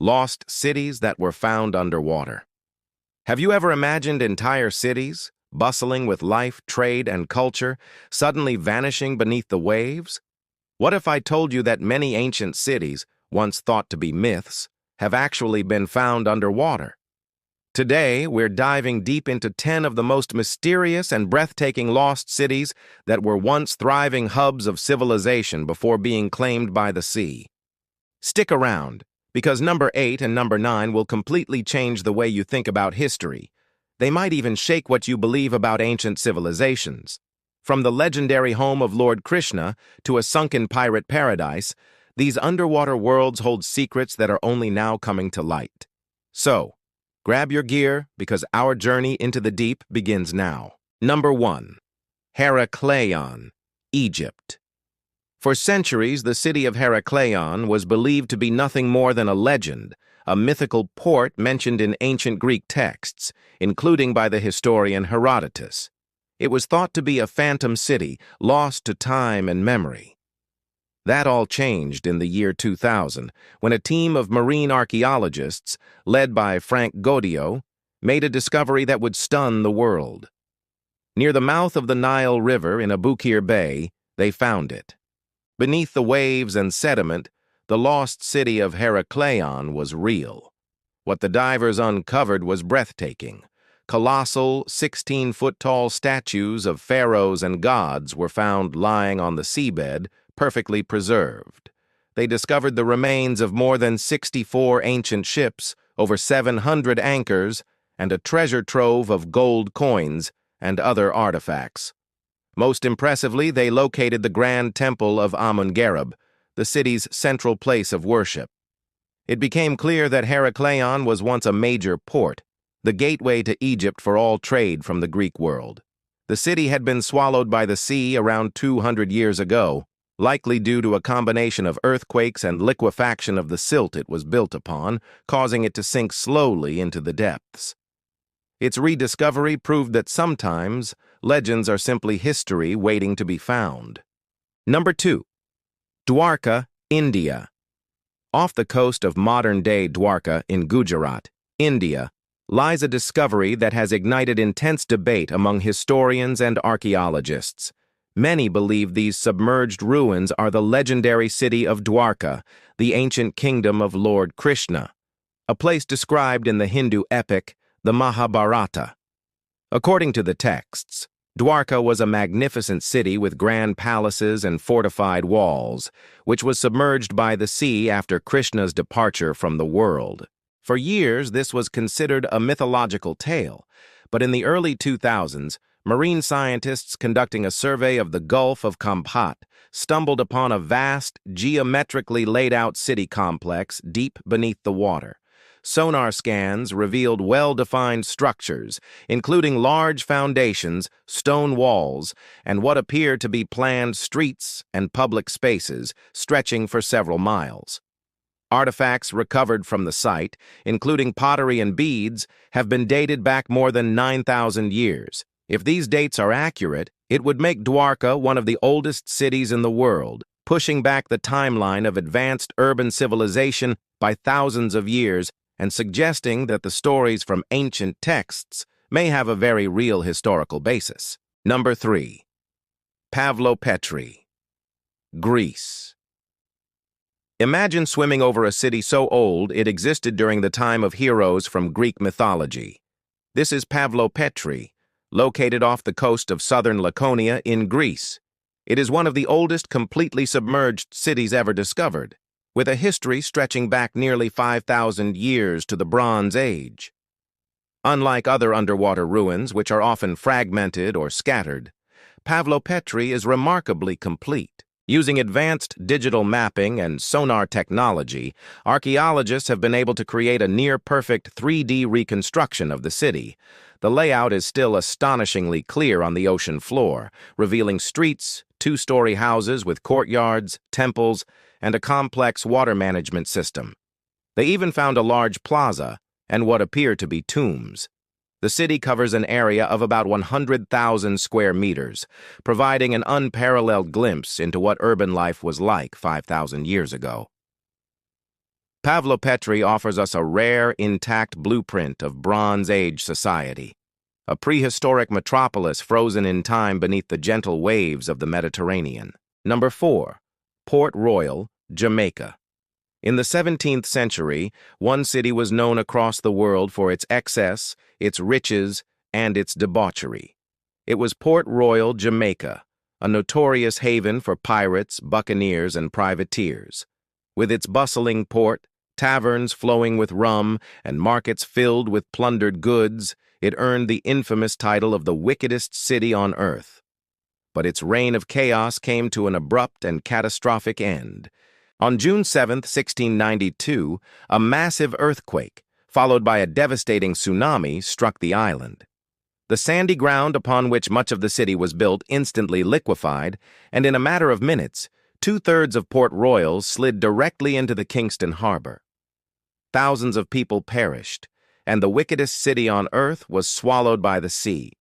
lost cities that were found underwater. Have you ever imagined entire cities, bustling with life, trade, and culture, suddenly vanishing beneath the waves? What if I told you that many ancient cities, once thought to be myths, have actually been found underwater? Today, we're diving deep into 10 of the most mysterious and breathtaking lost cities that were once thriving hubs of civilization before being claimed by the sea. Stick around, because number 8 and number 9 will completely change the way you think about history. They might even shake what you believe about ancient civilizations. From the legendary home of Lord Krishna to a sunken pirate paradise, these underwater worlds hold secrets that are only now coming to light. So, grab your gear, because our journey into the deep begins now. Number 1. Heracleion, Egypt. For centuries, the city of Heracleion was believed to be nothing more than a legend, a mythical port mentioned in ancient Greek texts, including by the historian Herodotus. It was thought to be a phantom city, lost to time and memory. That all changed in the year 2000, when a team of marine archaeologists, led by Frank Goddio, made a discovery that would stun the world. Near the mouth of the Nile River in Abukir Bay, they found it. Beneath the waves and sediment, the lost city of Heracleion was real. What the divers uncovered was breathtaking. Colossal, 16-foot-tall statues of pharaohs and gods were found lying on the seabed, perfectly preserved. They discovered the remains of more than 64 ancient ships, over 700 anchors, and a treasure trove of gold coins and other artifacts. Most impressively, they located the Grand Temple of Amun-Gareb, the city's central place of worship. It became clear that Heracleion was once a major port, the gateway to Egypt for all trade from the Greek world. The city had been swallowed by the sea around 200 years ago, likely due to a combination of earthquakes and liquefaction of the silt it was built upon, causing it to sink slowly into the depths. Its rediscovery proved that sometimes legends are simply history waiting to be found. Number 2. Dwarka, India. Off the coast of modern-day Dwarka in Gujarat, India, lies a discovery that has ignited intense debate among historians and archaeologists. Many believe these submerged ruins are the legendary city of Dwarka, the ancient kingdom of Lord Krishna, a place described in the Hindu epic, the Mahabharata. According to the texts, Dwarka was a magnificent city with grand palaces and fortified walls, which was submerged by the sea after Krishna's departure from the world. For years, this was considered a mythological tale, but in the early 2000s, marine scientists conducting a survey of the Gulf of Kampat stumbled upon a vast, geometrically laid-out city complex deep beneath the water. Sonar scans revealed well-defined structures, including large foundations, stone walls, and what appear to be planned streets and public spaces stretching for several miles. Artifacts recovered from the site, including pottery and beads, have been dated back more than 9,000 years. If these dates are accurate, it would make Dwarka one of the oldest cities in the world, pushing back the timeline of advanced urban civilization by thousands of years and suggesting that the stories from ancient texts may have a very real historical basis. Number 3. Pavlopetri, Greece. Imagine swimming over a city so old it existed during the time of heroes from Greek mythology. This is Pavlopetri, located off the coast of southern Laconia in Greece. It is one of the oldest completely submerged cities ever discovered, with a history stretching back nearly 5,000 years to the Bronze Age. Unlike other underwater ruins, which are often fragmented or scattered, Pavlopetri is remarkably complete. Using advanced digital mapping and sonar technology, archaeologists have been able to create a near-perfect 3D reconstruction of the city. The layout is still astonishingly clear on the ocean floor, revealing streets, two-story houses with courtyards, temples, and a complex water management system. They even found a large plaza and what appear to be tombs. The city covers an area of about 100,000 square meters, providing an unparalleled glimpse into what urban life was like 5,000 years ago. Pavlopetri offers us a rare, intact blueprint of Bronze Age society, a prehistoric metropolis frozen in time beneath the gentle waves of the Mediterranean. Number 4. Port Royal, Jamaica. In the 17th century, one city was known across the world for its excess, its riches, and its debauchery. It was Port Royal, Jamaica, a notorious haven for pirates, buccaneers, and privateers. With its bustling port, taverns flowing with rum, and markets filled with plundered goods, it earned the infamous title of the wickedest city on earth. But its reign of chaos came to an abrupt and catastrophic end. On June 7, 1692, a massive earthquake, followed by a devastating tsunami, struck the island. The sandy ground upon which much of the city was built instantly liquefied, and in a matter of minutes, 2/3 of Port Royal slid directly into the Kingston harbor. Thousands of people perished, and the wickedest city on earth was swallowed by the sea.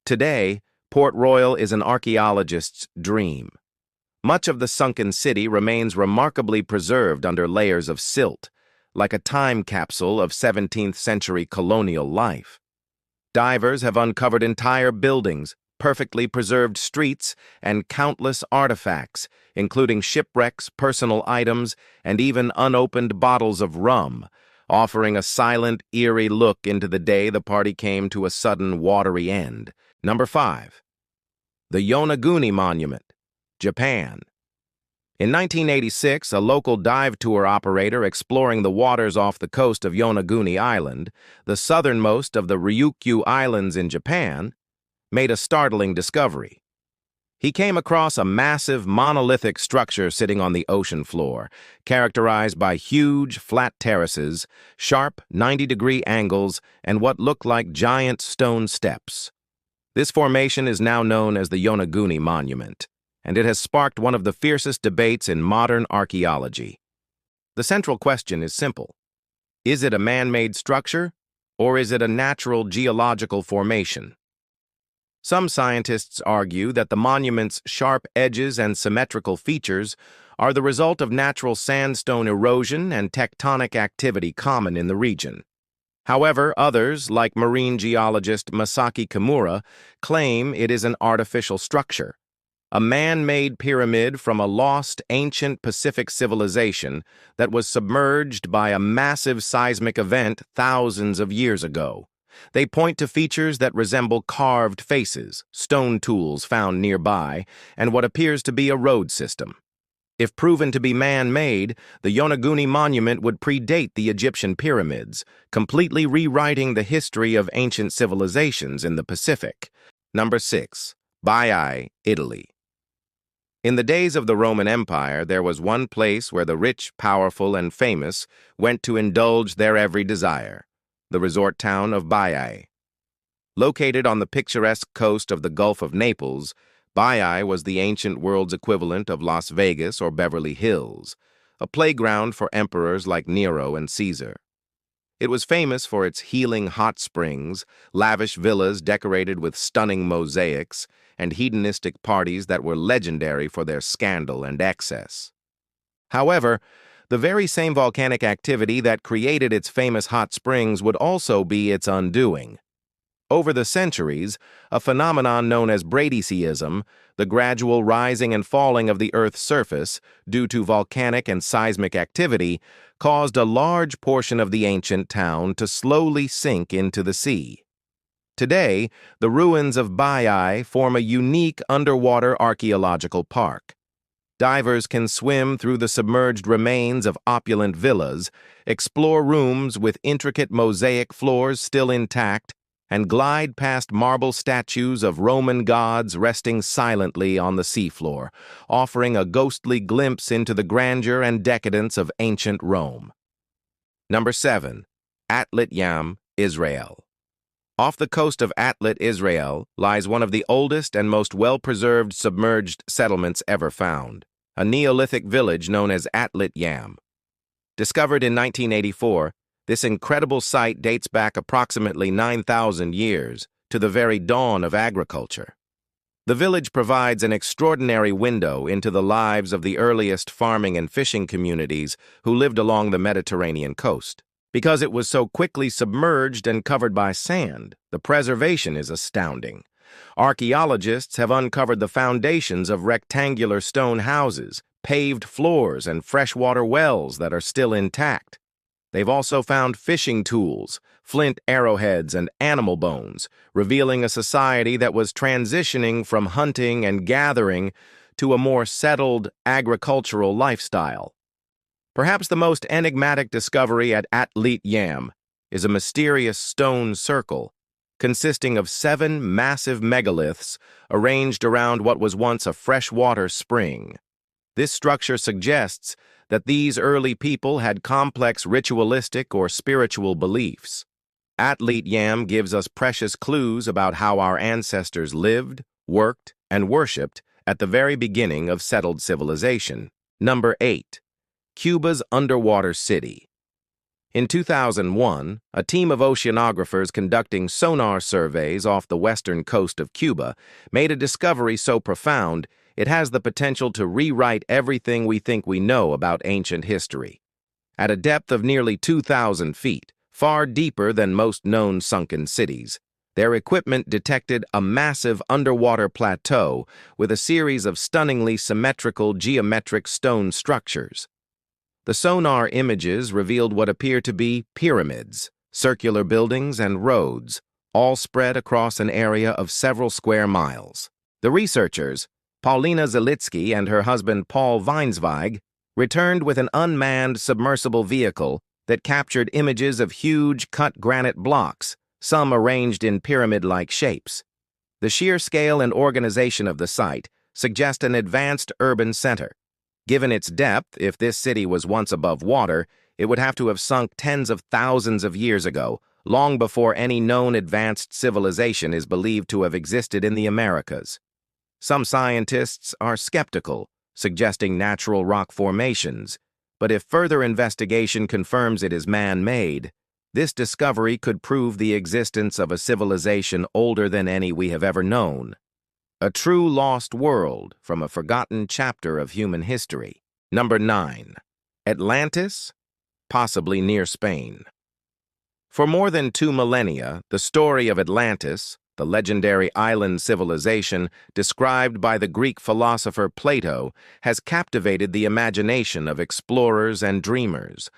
Today, Port Royal is an archaeologist's dream. Much of the sunken city remains remarkably preserved under layers of silt, like a time capsule of 17th century colonial life. Divers have uncovered entire buildings, perfectly preserved streets, and countless artifacts, including shipwrecks, personal items, and even unopened bottles of rum, offering a silent, eerie look into the day the party came to a sudden, watery end. Number 5. The Yonaguni Monument, Japan. In 1986, a local dive tour operator exploring the waters off the coast of Yonaguni Island, the southernmost of the Ryukyu Islands in Japan, made a startling discovery. He came across a massive, monolithic structure sitting on the ocean floor, characterized by huge, flat terraces, sharp, 90-degree angles, and what looked like giant stone steps. This formation is now known as the Yonaguni Monument, and it has sparked one of the fiercest debates in modern archaeology. The central question is simple. Is it a man-made structure, or is it a natural geological formation? Some scientists argue that the monument's sharp edges and symmetrical features are the result of natural sandstone erosion and tectonic activity common in the region. However, others, like marine geologist Masaki Kimura, claim it is an artificial structure, a man-made pyramid from a lost ancient Pacific civilization that was submerged by a massive seismic event thousands of years ago. They point to features that resemble carved faces, stone tools found nearby, and what appears to be a road system. If proven to be man-made, the Yonaguni Monument would predate the Egyptian pyramids, completely rewriting the history of ancient civilizations in the Pacific. Number 6. Baiae, Italy. In the days of the Roman Empire, there was one place where the rich, powerful, and famous went to indulge their every desire: the resort town of Baiae. Located on the picturesque coast of the Gulf of Naples, Baiae was the ancient world's equivalent of Las Vegas or Beverly Hills, a playground for emperors like Nero and Caesar. It was famous for its healing hot springs, lavish villas decorated with stunning mosaics, and hedonistic parties that were legendary for their scandal and excess. However, the very same volcanic activity that created its famous hot springs would also be its undoing. Over the centuries, a phenomenon known as bradyseism, the gradual rising and falling of the Earth's surface due to volcanic and seismic activity, caused a large portion of the ancient town to slowly sink into the sea. Today, the ruins of Baiae form a unique underwater archaeological park. Divers can swim through the submerged remains of opulent villas, explore rooms with intricate mosaic floors still intact, and glide past marble statues of Roman gods resting silently on the seafloor, offering a ghostly glimpse into the grandeur and decadence of ancient Rome. Number 7. Atlantis, Israel. Off the coast of Atlantis, Israel, lies one of the oldest and most well-preserved submerged settlements ever found, a Neolithic village known as Atlantis. Discovered in 1984, this incredible site dates back approximately 9,000 years, to the very dawn of agriculture. The village provides an extraordinary window into the lives of the earliest farming and fishing communities who lived along the Mediterranean coast. Because it was so quickly submerged and covered by sand, the preservation is astounding. Archaeologists have uncovered the foundations of rectangular stone houses, paved floors, and freshwater wells that are still intact. They've also found fishing tools, flint arrowheads, and animal bones, revealing a society that was transitioning from hunting and gathering to a more settled agricultural lifestyle. Perhaps the most enigmatic discovery at Atlantis is a mysterious stone circle consisting of 7 massive megaliths arranged around what was once a freshwater spring. This structure suggests that these early people had complex ritualistic or spiritual beliefs. Atlantis gives us precious clues about how our ancestors lived, worked, and worshipped at the very beginning of settled civilization. Number 8. Cuba's underwater city. In 2001, a team of oceanographers conducting sonar surveys off the western coast of Cuba made a discovery so profound it has the potential to rewrite everything we think we know about ancient history. At a depth of nearly 2,000 feet, far deeper than most known sunken cities, their equipment detected a massive underwater plateau with a series of stunningly symmetrical geometric stone structures. The sonar images revealed what appear to be pyramids, circular buildings, and roads, all spread across an area of several square miles. The researchers, Paulina Zalitsky and her husband Paul Weinsweig, returned with an unmanned submersible vehicle that captured images of huge cut granite blocks, some arranged in pyramid-like shapes. The sheer scale and organization of the site suggest an advanced urban center. Given its depth, if this city was once above water, it would have to have sunk tens of thousands of years ago, long before any known advanced civilization is believed to have existed in the Americas. Some scientists are skeptical, suggesting natural rock formations, but if further investigation confirms it is man-made, this discovery could prove the existence of a civilization older than any we have ever known. A true lost world from a forgotten chapter of human history. Number 9. Atlantis, possibly near Spain. For more than 2 millennia, the story of Atlantis, the legendary island civilization described by the Greek philosopher Plato, has captivated the imagination of explorers and dreamers.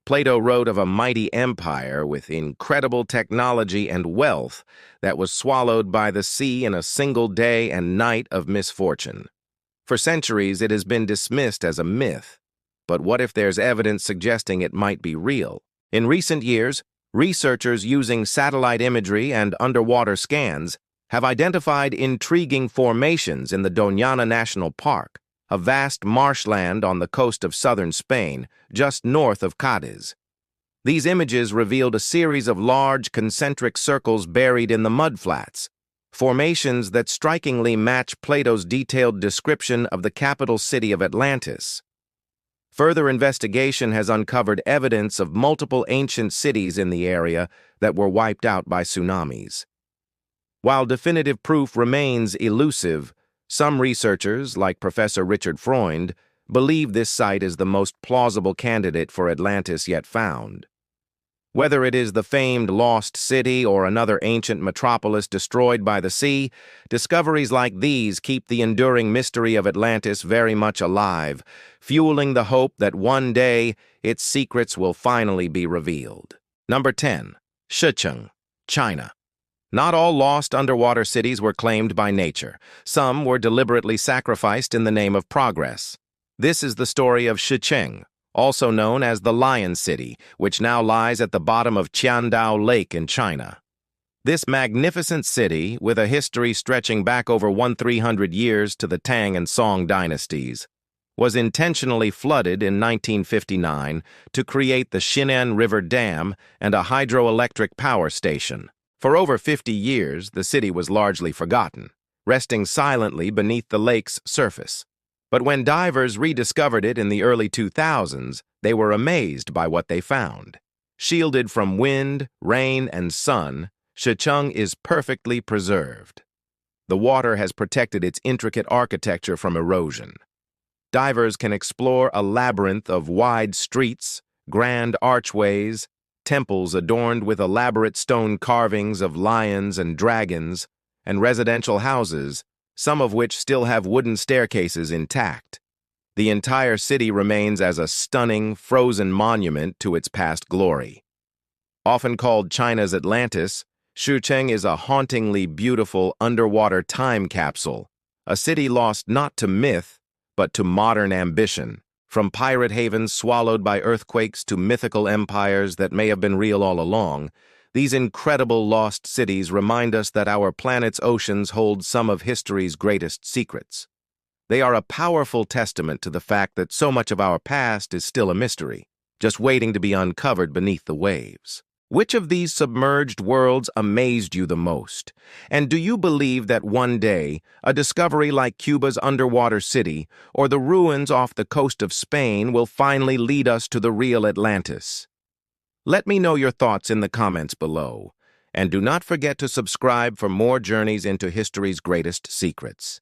Plato wrote of a mighty empire with incredible technology and wealth that was swallowed by the sea in a single day and night of misfortune. For centuries, it has been dismissed as a myth. But what if there's evidence suggesting it might be real? In recent years, researchers using satellite imagery and underwater scans have identified intriguing formations in the Doñana National Park, a vast marshland on the coast of southern Spain, just north of Cadiz. These images revealed a series of large concentric circles buried in the mudflats, formations that strikingly match Plato's detailed description of the capital city of Atlantis. Further investigation has uncovered evidence of multiple ancient cities in the area that were wiped out by tsunamis. While definitive proof remains elusive, some researchers, like Professor Richard Freund, believe this site is the most plausible candidate for Atlantis yet found. Whether it is the famed lost city or another ancient metropolis destroyed by the sea, discoveries like these keep the enduring mystery of Atlantis very much alive, fueling the hope that one day its secrets will finally be revealed. Number 10. Shi Cheng China. Not all lost underwater cities were claimed by nature. Some were deliberately sacrificed in the name of progress. This is the story of Shi Cheng, also known as the Lion City, which now lies at the bottom of Qiandao Lake in China. This magnificent city, with a history stretching back over 1,300 years to the Tang and Song dynasties, was intentionally flooded in 1959 to create the Shinan River Dam and a hydroelectric power station. For over 50 years, the city was largely forgotten, resting silently beneath the lake's surface. But when divers rediscovered it in the early 2000s, they were amazed by what they found. Shielded from wind, rain, and sun, Shi Cheng is perfectly preserved. The water has protected its intricate architecture from erosion. Divers can explore a labyrinth of wide streets, grand archways, temples adorned with elaborate stone carvings of lions and dragons, and residential houses, some of which still have wooden staircases intact. The entire city remains as a stunning, frozen monument to its past glory. Often called China's Atlantis, Shi Cheng is a hauntingly beautiful underwater time capsule, a city lost not to myth, but to modern ambition, from pirate havens swallowed by earthquakes to mythical empires that may have been real all along. These incredible lost cities remind us that our planet's oceans hold some of history's greatest secrets. They are a powerful testament to the fact that so much of our past is still a mystery, just waiting to be uncovered beneath the waves. Which of these submerged worlds amazed you the most? And do you believe that one day, a discovery like Cuba's underwater city or the ruins off the coast of Spain will finally lead us to the real Atlantis? Let me know your thoughts in the comments below. And do not forget to subscribe for more journeys into history's greatest secrets.